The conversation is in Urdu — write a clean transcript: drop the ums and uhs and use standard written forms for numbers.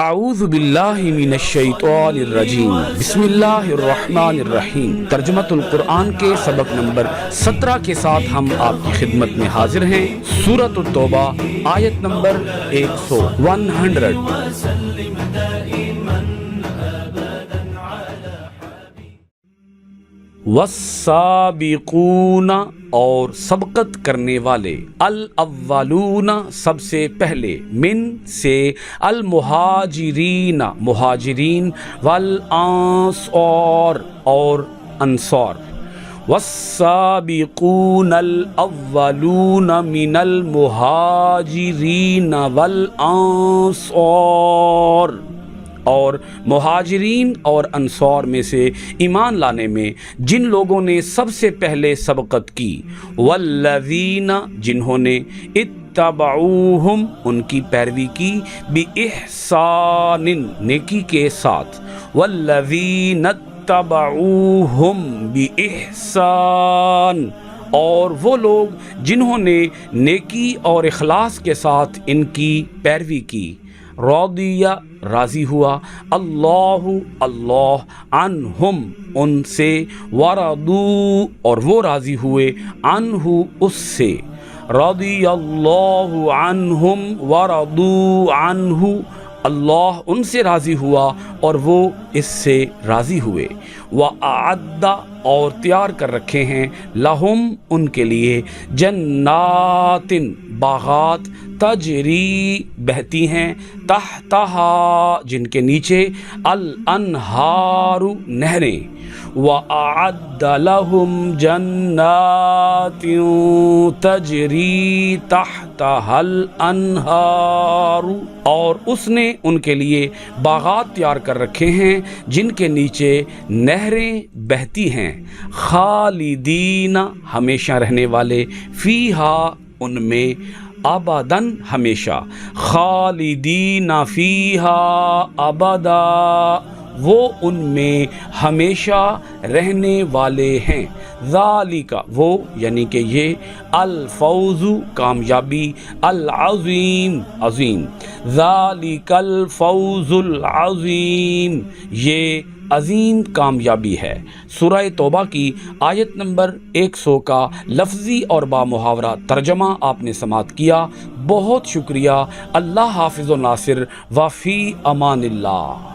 اعوذ باللہ من الشیطان الرجیم بسم اللہ الرحمن الرحیم۔ ترجمۃ القرآن کے سبق نمبر 17 کے ساتھ ہم آپ کی خدمت میں حاضر ہیں۔ سورۃ التوبہ آیت نمبر 100۔ والسابقون اور سبقت کرنے والے، الاولون سب سے پہلے، من سے، المہاجرین مہاجرین، والانصار اور انصار۔ والسابقون الاولون من المہاجرین والانصار، اور مہاجرین اور انصار میں سے ایمان لانے میں جن لوگوں نے سب سے پہلے سبقت کی، والذین جنہوں نے، اتبعوہم ان کی پیروی کی، بإحسان نیکی کے ساتھ، والذین اتبعوہم بإحسان اور وہ لوگ جنہوں نے نیکی اور اخلاص کے ساتھ ان کی پیروی کی، رضی راضی ہوا، اللہ عنہم ان سے، ورضوا اور وہ راضی ہوئے، عنہ اس سے، رضی اللہ عنہم ورضوا عنہ اللہ ان سے راضی ہوا اور وہ اس سے راضی ہوئے، وَأَعَدَّ اور تیار کر رکھے ہیں، لہم ان کے لیے، جنات باغات، تجری بہتی ہیں، تحتہا جن کے نیچے، الانہار نہریں، وَأَعَدَّ لَهُمْ جَنَّاتٍ تَجْرِي تَحْتَهَا الْأَنْهَارُ اور اس نے ان کے لیے باغات تیار کر رکھے ہیں جن کے نیچے نہریں بہتی ہیں، خالدین ہمیشہ رہنے والے، فیہا ان میں، ابداً ہمیشہ، خالدین فیہا ابدا وہ ان میں ہمیشہ رہنے والے ہیں، ذالک وہ یعنی کہ یہ، الفوز کامیابی، العظیم عظیم، ذالک الفوز العظیم یہ عظیم کامیابی ہے۔ سورہ توبہ کی آیت نمبر 100 کا لفظی اور بامحاورہ ترجمہ آپ نے سماعت کیا۔ بہت شکریہ۔ اللہ حافظ و ناصر، وفی امان اللہ۔